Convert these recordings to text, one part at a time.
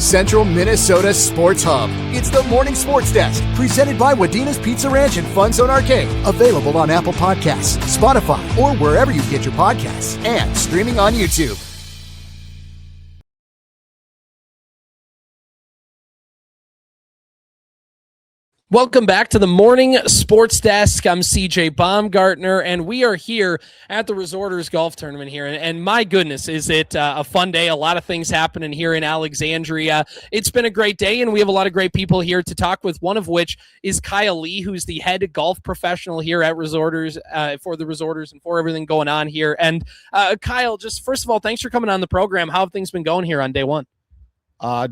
Central Minnesota Sports Hub. It's the Morning Sports Desk, presented by Wadena's Pizza Ranch and FunZone Arcade. Available on Apple Podcasts, Spotify, or wherever you get your podcasts, and streaming on YouTube. Welcome back to the Morning Sports Desk. I'm CJ Baumgartner, and we are here at the Resorters Golf Tournament here. And my goodness, is it a fun day? A lot of things happening here in Alexandria. It's been a great day, and we have a lot of great people here to talk with, one of which is Kyle Lee, who's the head golf professional here at Resorters, for the Resorters and for everything going on here. And Kyle, just first of all, thanks for coming on the program. How have things been going here on day one?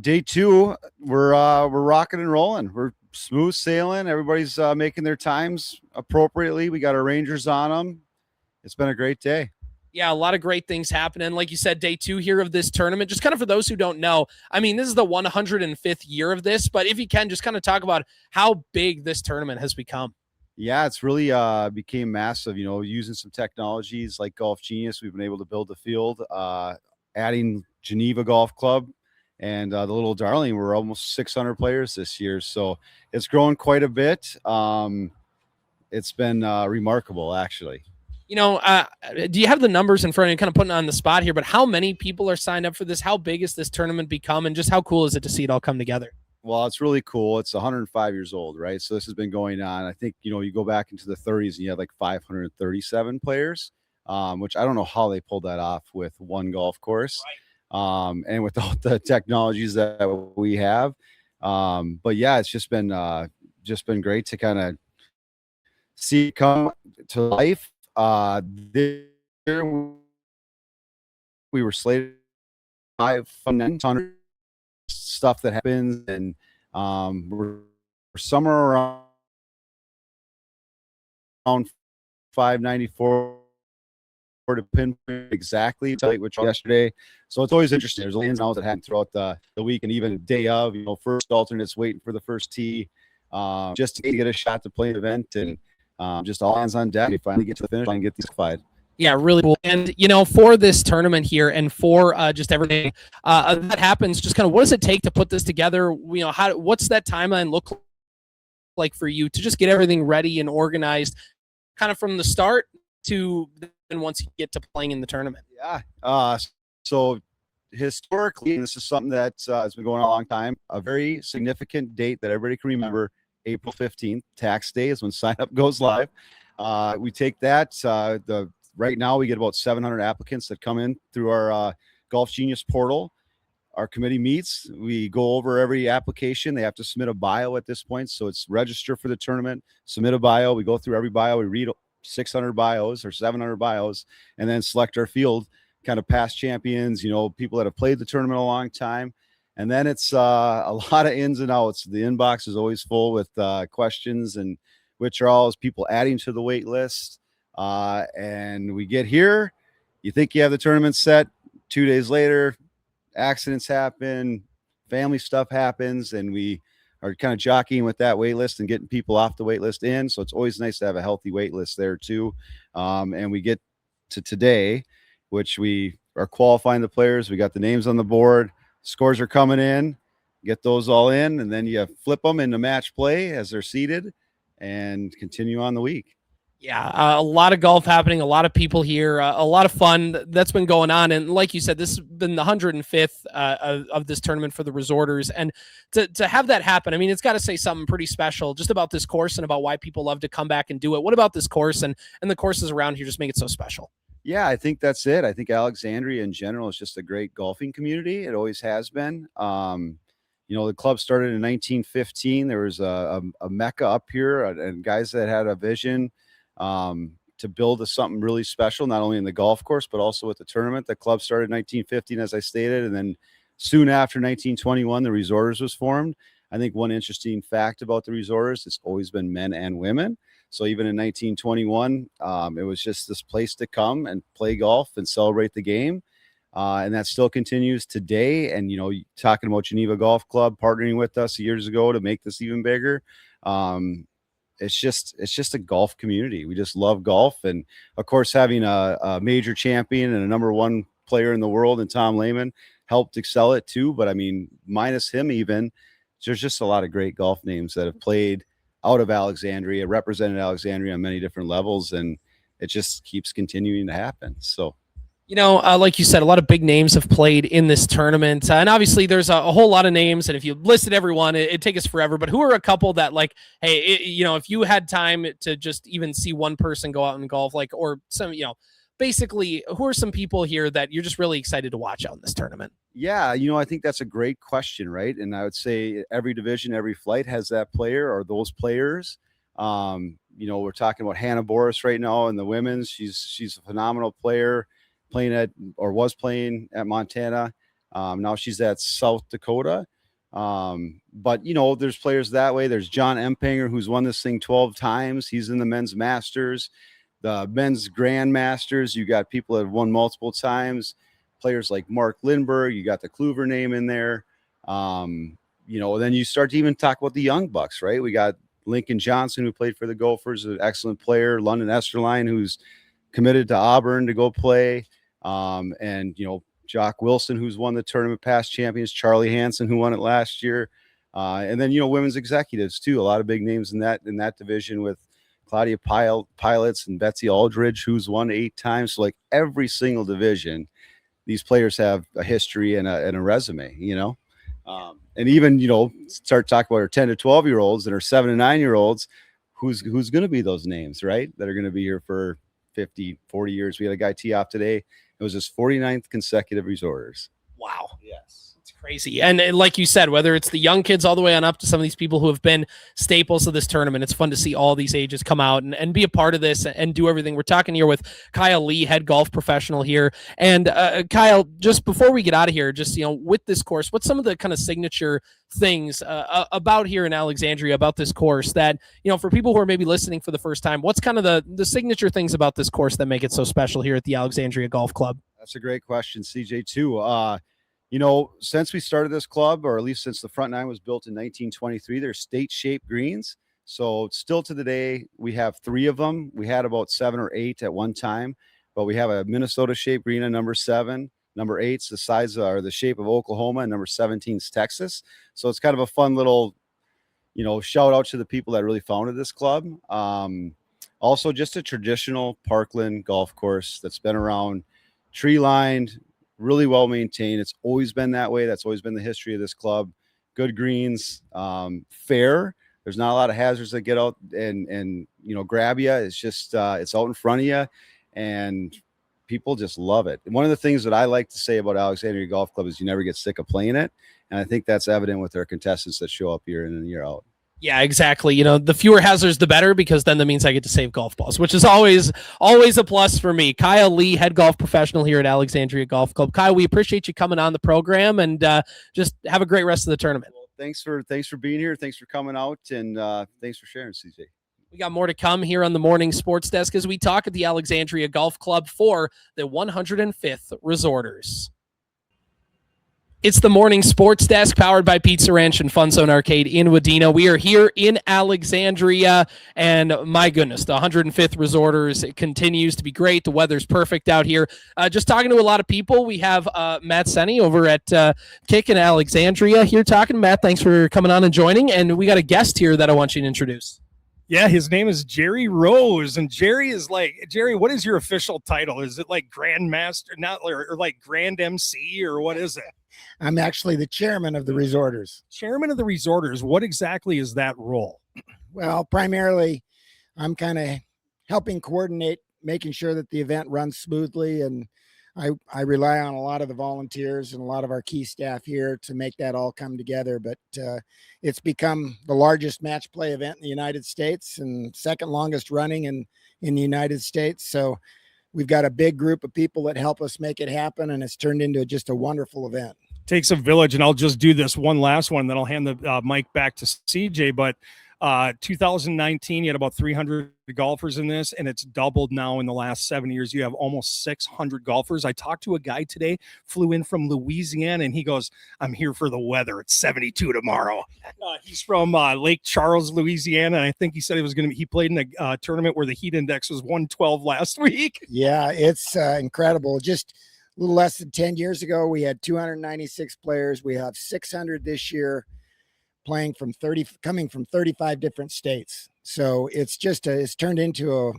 Day two, we're rocking and rolling. We're smooth sailing. Everybody's making their times appropriately. We got our Rangers on them. It's been a great day. Yeah, a lot of great things happening. Like you said, day two here of this tournament. Just kind of for those who don't know, I mean, this is the 105th year of this, but if you can, just kind of talk about how big this tournament has become. Yeah, it's really became massive, using some technologies like Golf Genius. We've been able to build the field, adding Geneva Golf Club. And the little Darling, we're almost 600 players this year. So it's grown quite a bit. It's been remarkable, actually. Do you have the numbers in front of you? Kind of putting on the spot here, but how many people are signed up for this? How big has this tournament become? And just how cool is it to see it all come together? Well, it's really cool. It's 105 years old, right? So this has been going on. I think, you go back into the 30s and you had like 537 players, which I don't know how they pulled that off with one golf course. Right. And with all the technologies that we have. But yeah, it's just been great to kind of see it come to life. This year we were slated 500 stuff that happens, and we're somewhere around 594 to pinpoint exactly which yesterday. So it's always interesting. There's ins and outs that happen throughout the week, and even day of, first alternates waiting for the first tee, just to get a shot to play an event, and just all hands on deck. We finally get to the finish line and get these five. Yeah, really cool. And, for this tournament here and for just everything that happens, just kind of what does it take to put this together? What's that timeline look like for you to just get everything ready and organized kind of from the start to then once you get to playing in the tournament? Yeah. So historically, and this is something that has been going on a long time, a very significant date that everybody can remember, April 15th, tax day, is when sign up goes live. We take that. Right now we get about 700 applicants that come in through our Golf Genius portal. Our committee meets. We go over every application. They have to submit a bio at this point. So it's register for the tournament, submit a bio. We go through every bio. We read 600 bios or 700 bios, and then select our field, kind of past champions, people that have played the tournament a long time. And then it's a lot of ins and outs. The inbox is always full with questions, and which are always people adding to the wait list. And we get here, you think you have the tournament set. 2 days later, accidents happen, family stuff happens, and we are kind of jockeying with that wait list and getting people off the wait list in. So it's always nice to have a healthy wait list there too. And we get to today, which we are qualifying the players. We got the names on the board, scores are coming in, get those all in, and then you flip them into match play as they're seated and continue on the week. Yeah, a lot of golf happening, a lot of people here, a lot of fun that's been going on. And like you said, this has been the 105th of this tournament for the Resorters. And to have that happen, I mean, it's got to say something pretty special just about this course and about why people love to come back and do it. What about this course and the courses around here just make it so special? Yeah, I think that's it. I think Alexandria in general is just a great golfing community. It always has been. The club started in 1915. There was a mecca up here and guys that had a vision to build something really special, not only in the golf course, but also with the tournament. The club started in 1915, as I stated, and then soon after 1921, the Resorters was formed. I think one interesting fact about the Resorters, it's always been men and women. So even in 1921, it was just this place to come and play golf and celebrate the game. And that still continues today. And, talking about Geneva Golf Club partnering with us years ago to make this even bigger. It's just a golf community. We just love golf. And of course, having a major champion and a number one player in the world, and Tom Lehman helped excel it too. But I mean, minus him, even there's just a lot of great golf names that have played out of Alexandria, represented Alexandria on many different levels, and it just keeps continuing to happen. So. Like you said, a lot of big names have played in this tournament. And obviously there's a whole lot of names. And if you listed everyone, it'd take us forever. But who are a couple that hey, if you had time to just even see one person go out and golf, or some, basically, who are some people here that you're just really excited to watch out in this tournament? Yeah, I think that's a great question, right? And I would say every division, every flight has that player or those players. We're talking about Hannah Boris right now in the women's. She's a phenomenal player. Was playing at Montana. Now she's at South Dakota. But there's players that way. There's John Empinger, who's won this thing 12 times. He's in the men's masters, the men's grand masters. You got people that have won multiple times, players like Mark Lindbergh. You got the Kluver name in there. Then you start to even talk about the young bucks, right? We got Lincoln Johnson, who played for the Gophers, an excellent player. London Esterline, who's committed to Auburn to go play. Jock Wilson, who's won the tournament, past champions, Charlie Hansen, who won it last year. And then, women's executives too. A lot of big names in that division with Claudia Pilots and Betsy Aldridge, who's won 8 times. So like every single division, these players have a history and a resume, and even, start talking about our 10 to 12 year olds and our 7 to 9 year olds, who's going to be those names, right? That are going to be here for 50, 40 years. We had a guy tee off today. It was his 49th consecutive resorters. Wow. Yes. It's crazy. And like you said, whether it's the young kids all the way on up to some of these people who have been staples of this tournament, it's fun to see all these ages come out and be a part of this and do everything. We're talking here with Kyle Lee, head golf professional here. And Kyle, just before we get out of here, just, with this course, what's some of the kind of signature things about here in Alexandria, about this course that, for people who are maybe listening for the first time, what's kind of the signature things about this course that make it so special here at the Alexandria Golf Club? That's a great question, CJ, too. Since we started this club, or at least since the front nine was built in 1923, they're state-shaped greens. So still to the day, we have 3 of them. We had about 7 or 8 at one time, but we have a Minnesota-shaped green at number 7. Number 8's the size or the shape of Oklahoma, and number 17's Texas. So it's kind of a fun little, shout out to the people that really founded this club. Also, just a traditional Parkland golf course that's been around, tree-lined, really well maintained. It's always been that way. That's always been the history of this club. Good greens, fair. There's not a lot of hazards that get out and grab you. It's just it's out in front of you, and people just love it. And one of the things that I like to say about Alexandria Golf Club is you never get sick of playing it, and I think that's evident with our contestants that show up year in and year out. Yeah, exactly. The fewer hazards, the better, because then that means I get to save golf balls, which is always a plus for me. Kyle Lee, head golf professional here at Alexandria Golf Club. Kyle, we appreciate you coming on the program, and just have a great rest of the tournament. Well, thanks for being here. Thanks for coming out, and thanks for sharing, CJ. We got more to come here on the Morning Sports Desk as we talk at the Alexandria Golf Club for the 105th Resorters. It's the Morning Sports Desk powered by Pizza Ranch and FunZone Arcade in Wadena. We are here in Alexandria, and my goodness, the 105th Resorters, it continues to be great. The weather's perfect out here. Just talking to a lot of people. We have Matt Senni over at Kick in Alexandria here talking. Matt, thanks for coming on and joining. And we got a guest here that I want you to introduce. Yeah, his name is Jerry Rose, and Jerry, what is your official title? Is it like Grandmaster, or like Grand MC, or what is it? I'm actually the chairman of the Resorters. Chairman of the Resorters. What exactly is that role? Well, primarily, I'm kind of helping coordinate, making sure that the event runs smoothly, and I rely on a lot of the volunteers and a lot of our key staff here to make that all come together. But it's become the largest match play event in the United States and second longest running in the United States. So we've got a big group of people that help us make it happen, and it's turned into just a wonderful event. Takes a village, and I'll just do this one last one, then I'll hand the mic back to CJ. But 2019, you had about 300 golfers in this, and it's doubled now in the last 7 years. You have almost 600 golfers. I talked to a guy today, flew in from Louisiana, and he goes, I'm here for the weather. It's 72 tomorrow. He's from Lake Charles, Louisiana, and I think he said he played in a tournament where the heat index was 112 last week. Yeah, it's incredible. Just little less than 10 years ago, we had 296 players. We have 600 this year, coming from 35 different states. So it's turned into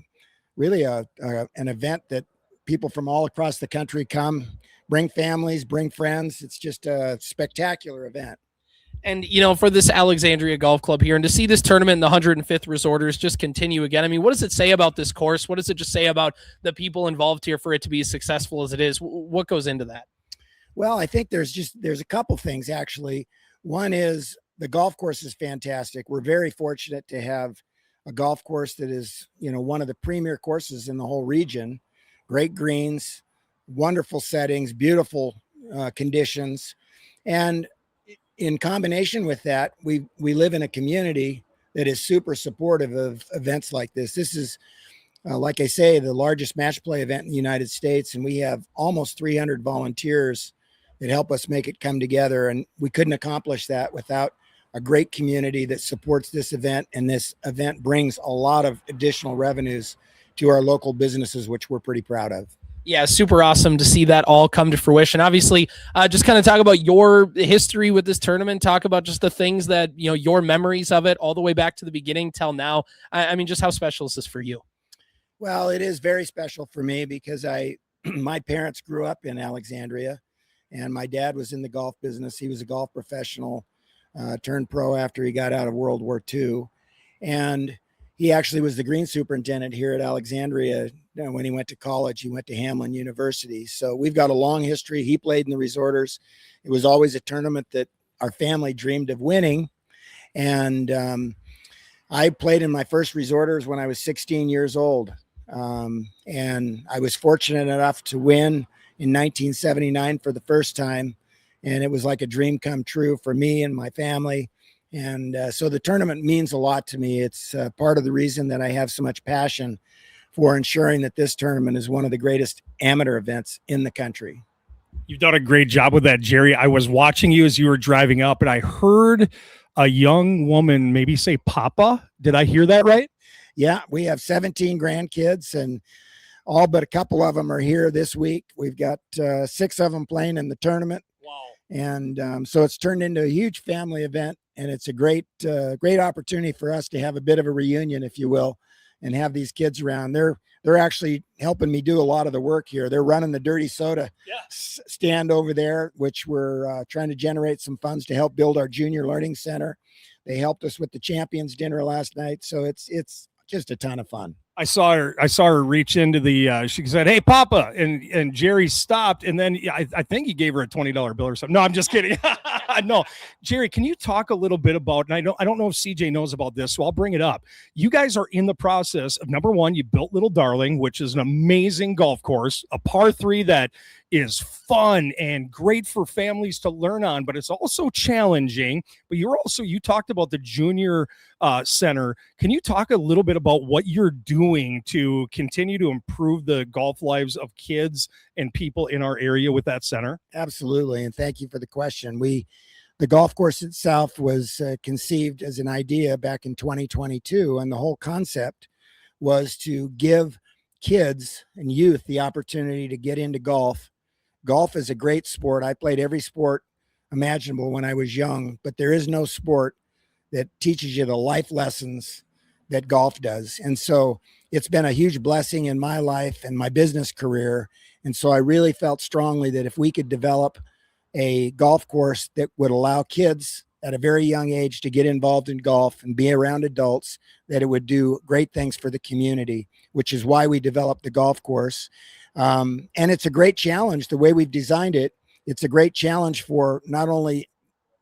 an event that people from all across the country come, bring families, bring friends. It's just a spectacular event. And, for this Alexandria Golf Club here, and to see this tournament in the 105th Resorters just continue again, I mean, what does it say about this course? What does it just say about the people involved here for it to be as successful as it is? What goes into that? Well, I think there's a couple things, actually. One is the golf course is fantastic. We're very fortunate to have a golf course that is, one of the premier courses in the whole region. Great greens, wonderful settings, beautiful conditions. And in combination with that, we live in a community that is super supportive of events like this. This is, like I say, the largest match play event in the United States, and we have almost 300 volunteers that help us make it come together. And we couldn't accomplish that without a great community that supports this event. And this event brings a lot of additional revenues to our local businesses, which we're pretty proud of. Yeah, super awesome to see that all come to fruition. Obviously, just kind of talk about your history with this tournament, talk about just the things that, your memories of it all the way back to the beginning till now. I mean, just how special is this for you? Well, it is very special for me because my parents grew up in Alexandria, and my dad was in the golf business. He was a golf professional, turned pro after he got out of World War II. And he actually was the green superintendent here at Alexandria. When he went to college, he went to Hamline University. So we've got a long history. He played in the Resorters. It was always a tournament that our family dreamed of winning. And I played in my first Resorters when I was 16 years old. And I was fortunate enough to win in 1979 for the first time. And it was like a dream come true for me and my family. And so the tournament means a lot to me. It's part of the reason that I have so much passion for ensuring that this tournament is one of the greatest amateur events in the country. You've done a great job with that, Jerry. I was watching you as you were driving up, and I heard a young woman maybe say Papa. Did I hear that right? Yeah, we have 17 grandkids, and all but a couple of them are here this week. We've got 6 of them playing in the tournament. Wow. And so it's turned into a huge family event, and it's a great opportunity for us to have a bit of a reunion, if you will, and have these kids around. They're actually helping me do a lot of the work here. They're running the Dirty Soda stand over there, which we're trying to generate some funds to help build our Junior Learning Center. They helped us with the Champions Dinner last night, so it's just a ton of fun. I saw her reach into the, she said, "Hey, Papa," and Jerry stopped. And then I think he gave her a $20 bill or something. No, I'm just kidding. No, Jerry, can you talk a little bit about, and I don't know if CJ knows about this, so I'll bring it up. You guys are in the process of, number one, you built Little Darling, which is an amazing golf course, a par 3 that is fun and great for families to learn on, but it's also challenging. But you talked about the junior center. Can you talk a little bit about what you're doing to continue to improve the golf lives of kids and people in our area with that center? Absolutely. And thank you for the question. The golf course itself was conceived as an idea back in 2022. And the whole concept was to give kids and youth the opportunity to get into golf. Golf is a great sport. I played every sport imaginable when I was young, but there is no sport that teaches you the life lessons that golf does. And so it's been a huge blessing in my life and my business career. And so I really felt strongly that if we could develop a golf course that would allow kids at a very young age to get involved in golf and be around adults, that it would do great things for the community, which is why we developed the golf course. And it's a great challenge the way we've designed it. It's a great challenge for not only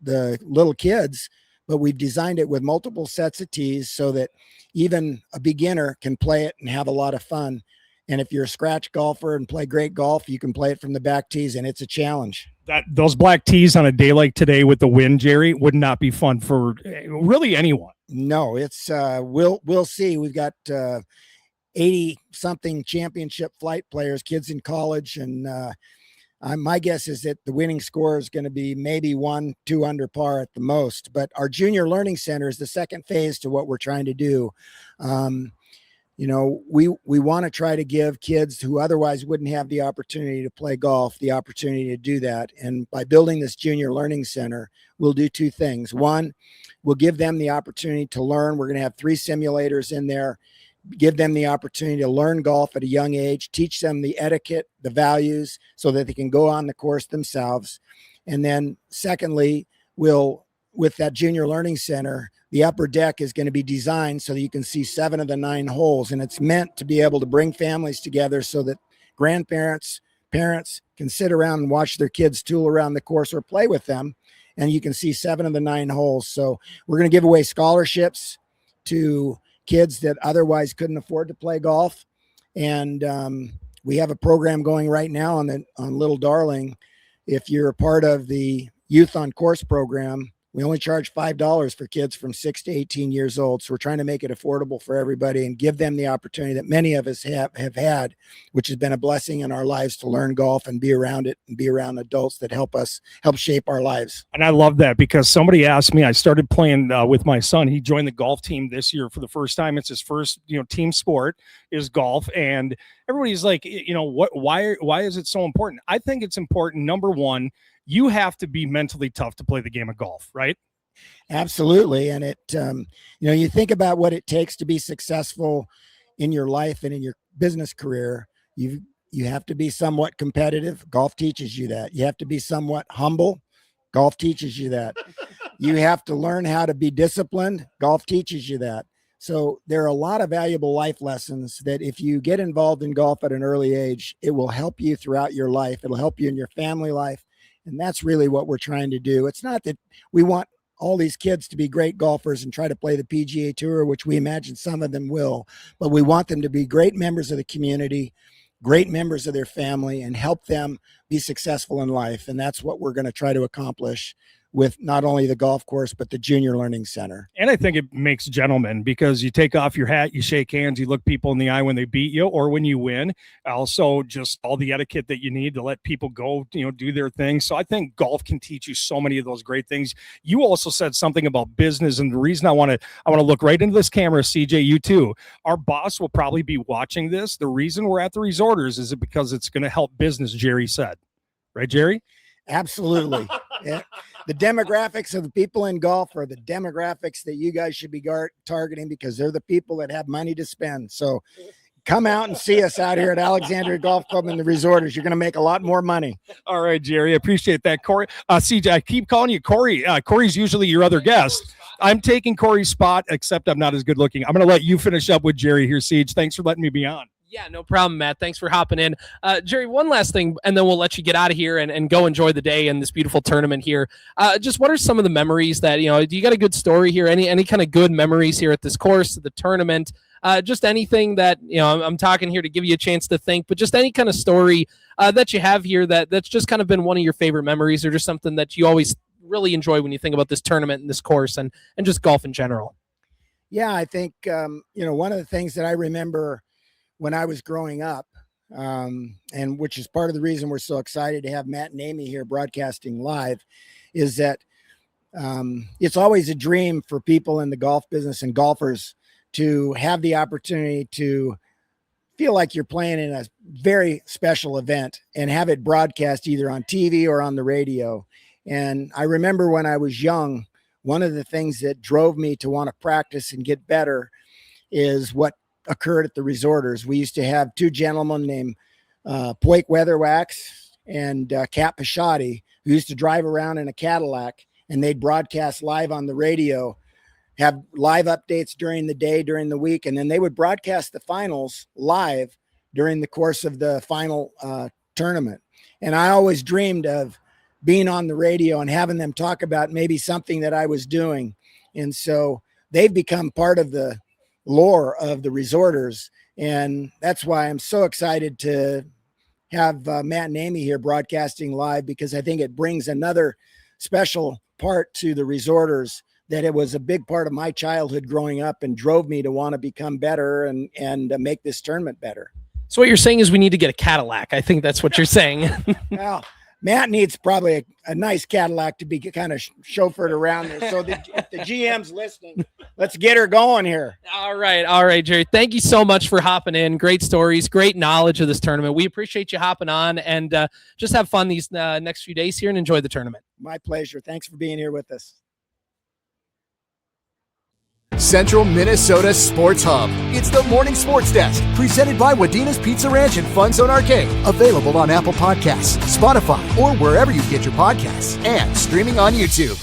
the little kids, but we've designed it with multiple sets of tees so that even a beginner can play it and have a lot of fun. And if you're a scratch golfer and play great golf, you can play it from the back tees, and it's a challenge. Those black tees on a day like today with the wind, Jerry, would not be fun for really anyone. No, it's we'll see. We've got 80 something championship flight players, kids in college, and my guess is that the winning score is going to be maybe 1-2 under par at the most. But our Junior Learning Center is the second phase to what we're trying to do. we want to try to give kids who otherwise wouldn't have the opportunity to play golf the opportunity to do that. And by building this junior learning center, we'll do two things. One, we'll give them the opportunity to learn. We're going to have 3 simulators in there, give them the opportunity to learn golf at a young age, teach them the etiquette, the values, so that they can go on the course themselves. And then secondly, with that junior learning center, the upper deck is going to be designed so that you can see 7 of the 9 holes. And it's meant to be able to bring families together so that grandparents, parents can sit around and watch their kids tool around the course or play with them. And you can see 7 of the 9 holes. So we're going to give away scholarships to kids that otherwise couldn't afford to play golf. And we have a program going right now on Little Darling. If you're a part of the Youth on Course program, we only charge $5 for kids from 6 to 18 years old. So we're trying to make it affordable for everybody and give them the opportunity that many of us have had, which has been a blessing in our lives, to learn golf and be around it and be around adults that help shape our lives. And I love that, because somebody asked me, I started playing with my son. He joined the golf team this year for the first time. It's his first, team sport is golf. And everybody's like, why is it so important? I think it's important. Number one, you have to be mentally tough to play the game of golf, right? Absolutely. And it, you think about what it takes to be successful in your life and in your business career. You have to be somewhat competitive. Golf teaches you that. You have to be somewhat humble. Golf teaches you that. You have to learn how to be disciplined. Golf teaches you that. So there are a lot of valuable life lessons that if you get involved in golf at an early age, it will help you throughout your life. It'll help you in your family life. And that's really what we're trying to do. It's not that we want all these kids to be great golfers and try to play the PGA Tour, which we imagine some of them will, but we want them to be great members of the community, great members of their family, and help them be successful in life. And that's what we're going to try to accomplish with not only the golf course, but the Junior Learning Center. And I think it makes gentlemen, because you take off your hat, you shake hands, you look people in the eye when they beat you or when you win. Also, just all the etiquette that you need to let people go, do their thing. So I think golf can teach you so many of those great things. You also said something about business, and the reason I want to look right into this camera, CJ, you too. Our boss will probably be watching this. The reason we're at the Resorters is because it's going to help business, Jerry said. Right, Jerry? Absolutely. Yeah. The demographics of the people in golf are the demographics that you guys should be targeting, because they're the people that have money to spend. So come out and see us out here at Alexandria Golf Club and the Resorters. You're going to make a lot more money. All right, Jerry. I appreciate that. Corey, CJ, I keep calling you Corey. Corey's usually your other guest. I'm taking Corey's spot, except I'm not as good looking. I'm going to let you finish up with Jerry here, CJ. Thanks for letting me be on. Yeah, no problem, Matt. Thanks for hopping in. Jerry, one last thing, and then we'll let you get out of here and go enjoy the day and this beautiful tournament here. Just what are some of the memories that, do you got a good story here? Any kind of good memories here at this course, the tournament? Just anything that, I'm talking here to give you a chance to think, but just any kind of story that you have here that's just kind of been one of your favorite memories, or just something that you always really enjoy when you think about this tournament and this course and just golf in general. Yeah, I think, one of the things that I remember when I was growing up, and which is part of the reason we're so excited to have Matt and Amy here broadcasting live, is that it's always a dream for people in the golf business and golfers to have the opportunity to feel like you're playing in a very special event and have it broadcast either on TV or on the radio. And I remember when I was young, one of the things that drove me to want to practice and get better is what occurred at the Resorters. We used to have 2 gentlemen named Poik Weatherwax and Cat Pishotti, who used to drive around in a Cadillac, and they'd broadcast live on the radio, have live updates during the day, during the week, and then they would broadcast the finals live during the course of the final tournament. And I always dreamed of being on the radio and having them talk about maybe something that I was doing. And so they've become part of the lore of the Resorters, and that's why I'm so excited to have Matt and Amy here broadcasting live, because I think it brings another special part to the Resorters that it was a big part of my childhood growing up and drove me to want to become better and make this tournament better. So what you're saying is we need to get a Cadillac. I think that's what you're saying. Well, Matt needs probably a nice Cadillac to be kind of chauffeured around there. So if the GM's listening, let's get her going here. All right, Jerry. Thank you so much for hopping in. Great stories, great knowledge of this tournament. We appreciate you hopping on, and just have fun these next few days here and enjoy the tournament. My pleasure. Thanks for being here with us. Central Minnesota Sports Hub. It's the Morning Sports Desk, presented by Wadena's Pizza Ranch and FunZone Arcade. Available on Apple Podcasts, Spotify, or wherever you get your podcasts, and streaming on YouTube.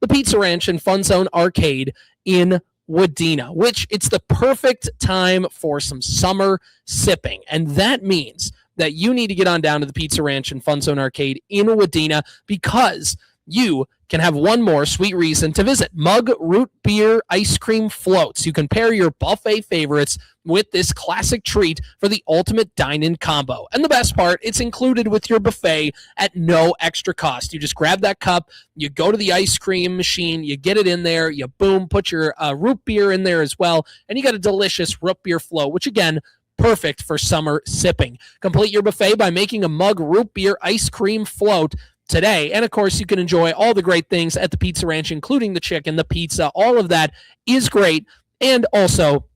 The Pizza Ranch and FunZone Arcade in Wadena, which it's the perfect time for some summer sipping. And that means that you need to get on down to the Pizza Ranch and FunZone Arcade in Wadena, because you can have one more sweet reason to visit. Mug root beer ice cream floats. You can pair your buffet favorites with this classic treat for the ultimate dine-in combo. And the best part, it's included with your buffet at no extra cost. You just grab that cup, you go to the ice cream machine, you get it in there, you boom, put your root beer in there as well, and you got a delicious root beer float, which again, perfect for summer sipping. Complete your buffet by making a mug root beer ice cream float today. And of course, you can enjoy all the great things at the Pizza Ranch, including the chicken, the pizza, all of that is great. And also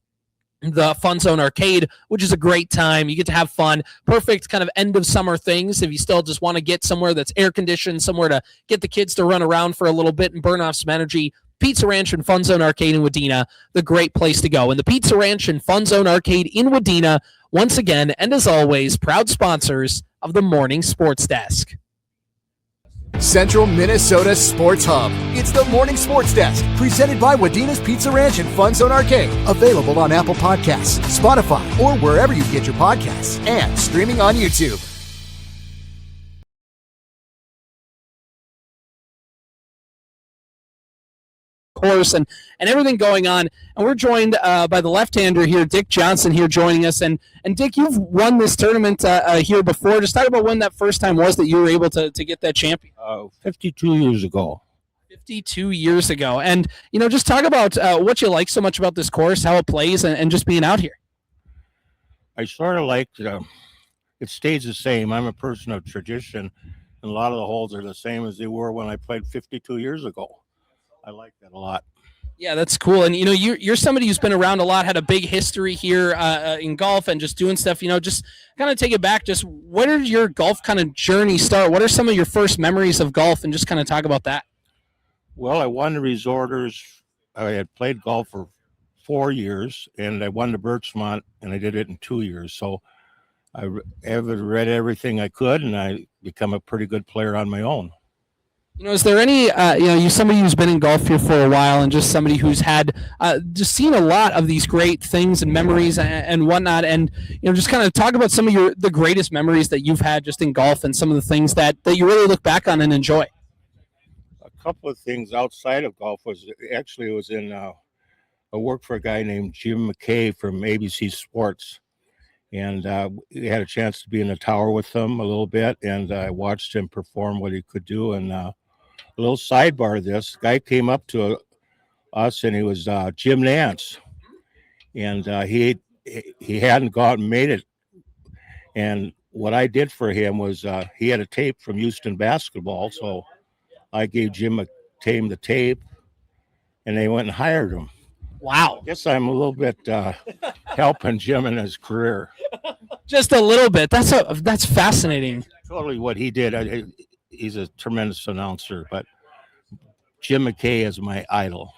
the FunZone Arcade, which is a great time. You get to have fun. Perfect kind of end of summer things if you still just want to get somewhere that's air conditioned, somewhere to get the kids to run around for a little bit and burn off some energy. Pizza Ranch and FunZone Arcade in Wadena, the great place to go. And the Pizza Ranch and FunZone Arcade in Wadena, once again, and as always, proud sponsors of the Morning Sports Desk. Central Minnesota Sports Hub. It's the Morning Sports Desk, presented by Wadena's Pizza Ranch and FunZone Arcade. Available on Apple Podcasts, Spotify, or wherever you get your podcasts, and streaming on YouTube. Course and everything going on, and we're joined by the left-hander here, Dick Johnson, here joining us. And Dick, you've won this tournament here before. Just talk about when that first time was that you were able to get that champion. 52 years ago. 52 years ago, and just talk about what you like so much about this course, how it plays, and just being out here. I sort of like it stays the same. I'm a person of tradition, and a lot of the holes are the same as they were when I played 52 years ago. I like that a lot. Yeah, that's cool. And, you're somebody who's been around a lot, had a big history here in golf and just doing stuff, just kind of take it back. Just where did your golf kind of journey start? What are some of your first memories of golf, and just kind of talk about that? Well, I won the Resorters. I had played golf for 4 years, and I won the Birchmont, and I did it in 2 years. So I read everything I could, and I become a pretty good player on my own. Is there any, you somebody who's been in golf here for a while, and just somebody who's had just seen a lot of these great things and memories and whatnot, and just kind of talk about some of the greatest memories that you've had just in golf, and some of the things that you really look back on and enjoy. A couple of things outside of golf was in I worked for a guy named Jim McKay from ABC Sports, and we had a chance to be in the tower with him a little bit, and I watched him perform what he could do. And a little sidebar of this, guy came up to us, and he was Jim Nance, and he hadn't gone and made it. And what I did for him was he had a tape from Houston basketball, so I gave Jim the tape, and they went and hired him. Wow. I guess I'm a little bit helping Jim in his career. Just a little bit. That's fascinating. Totally what he did. He's a tremendous announcer, but Jim McKay is my idol.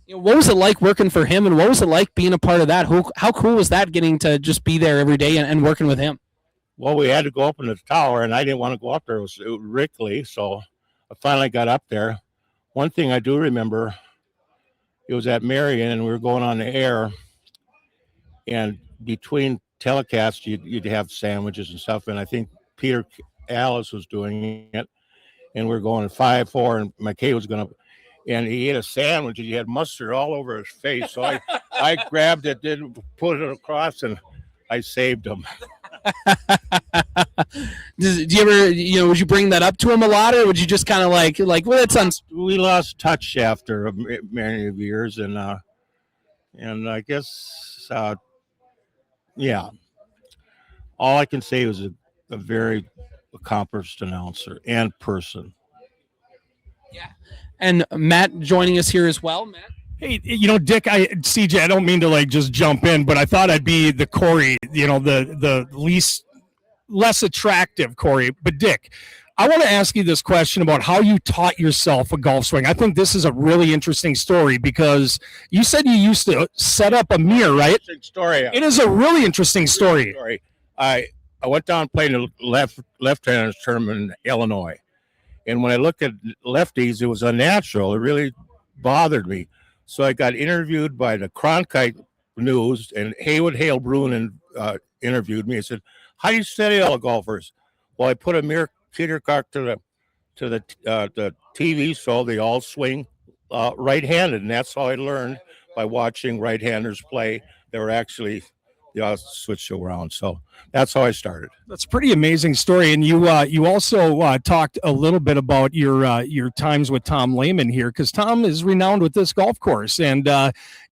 What was it like working for him, and what was it like being a part of that? How cool was that, getting to just be there every day and working with him? Well, we had to go up in the tower, and I didn't want to go up there. It was Rickley, so I finally got up there. One thing I do remember, it was at Marion, and we were going on the air, and between telecasts, you'd have sandwiches and stuff, and I think Peter Alice was doing it, and we were going 5-4, and McKay was going to, and he ate a sandwich, and he had mustard all over his face, so I grabbed it, didn't put it across, and I saved him. Do you ever, would you bring that up to him a lot, or would you just kind of well, that sounds... We lost touch after many years, and And I guess, yeah, all I can say was a very accomplished announcer and person. Yeah. And Matt joining us here as well. Matt? Hey, Dick, CJ, I don't mean to just jump in, but I thought I'd be the Corey, the less attractive Corey. But Dick, I want to ask you this question about how you taught yourself a golf swing. I think this is a really interesting story because you said you used to set up a mirror, right? Interesting story. It is a really interesting story. I went down and played a left-handers tournament in Illinois. And when I looked at lefties, it was unnatural. It really bothered me. So I got interviewed by the Cronkite News, and Haywood Hale Bruin interviewed me and said, "How do you study all golfers?" Well, I put a mirror Peter cock to the TV, so they all swing right-handed, and that's how I learned by watching right-handers play. They were actually switched around, so that's how I started. That's a pretty amazing story, and you also talked a little bit about your times with Tom Lehman here, because Tom is renowned with this golf course, and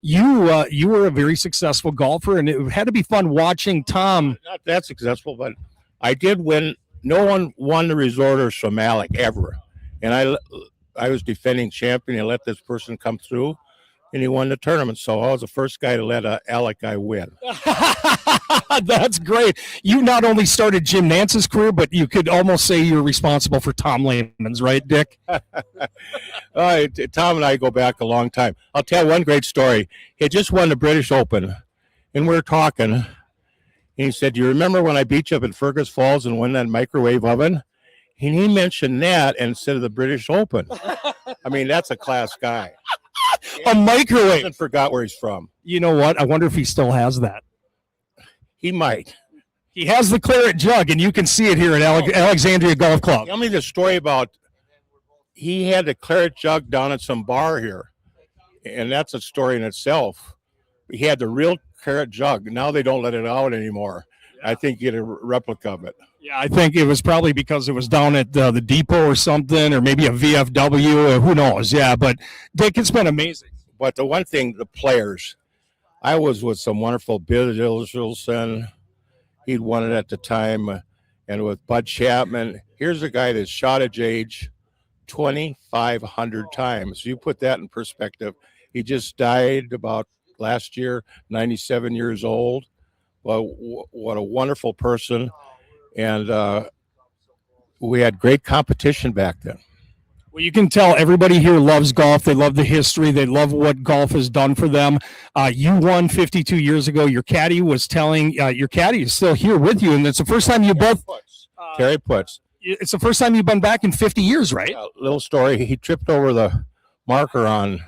you were a very successful golfer, and it had to be fun watching Tom. Not that successful, but I did win. No one won the Resorters from Alec ever, and I was defending champion and let this person come through, and he won the tournament. So I was the first guy to let a Alec guy win. That's great. You not only started Jim Nance's career, but you could almost say you're responsible for Tom Lehman's, right, Dick? Tom and I go back a long time. I'll tell one great story. He had just won the British Open, and we were talking, and he said, "Do you remember when I beat you up in Fergus Falls and won that microwave oven?" And he mentioned that instead of the British Open. I mean, that's a class guy. A microwave. I forgot where he's from. You know what? I wonder if he still has that. He might. He has the claret jug, and you can see it here at Alexandria Golf Club. Tell me the story about he had the claret jug down at some bar here, and that's a story in itself. He had the real claret jug. Now they don't let it out anymore. Yeah. I think you get a replica of it. Yeah, I think it was probably because it was down at the depot or something, or maybe a VFW, or who knows. Yeah, but Dick, it's been amazing. But the one thing, the players, I was with some wonderful Bill Ilselson. He'd won it at the time, and with Bud Chapman. Here's a guy that's shot at age 2,500 times. You put that in perspective. He just died about last year, 97 years old. Well, what a wonderful person. And we had great competition back then. Well, you can tell everybody here loves golf. They love the history. They love what golf has done for them. You won 52 years ago. Your caddy was telling your caddy is still here with you, and it's the first time you both. Terry Putz. It's the first time you've been back in 50 years, right? Little story. He tripped over the marker on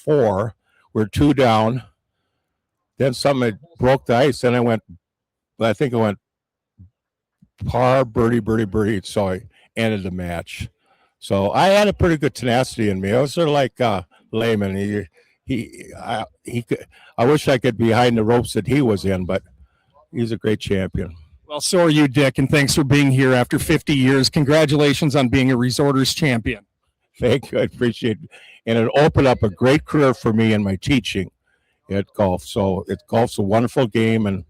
4. We're 2 down. Then something broke the ice, and I think it went par, birdie, birdie, birdie. So I ended the match. So I had a pretty good tenacity in me. I was sort of like Lehman. I wish I could be behind the ropes that he was in, but he's a great champion. Well, so are you, Dick, and thanks for being here after 50 years. Congratulations on being a Resorters champion. Thank you. I appreciate it. And it opened up a great career for me in my teaching at golf. So golf's a wonderful game, and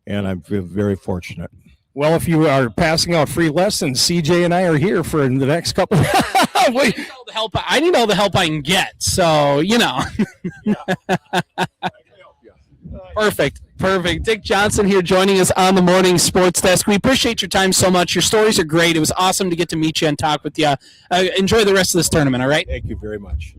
I'm very fortunate. Well, if you are passing out free lessons, CJ and I are here for the next couple of Wait. I need all the help I can get. So, Perfect. Dick Johnson here joining us on the Morning Sports Desk. We appreciate your time so much. Your stories are great. It was awesome to get to meet you and talk with you. Enjoy the rest of this tournament, all right? Thank you very much.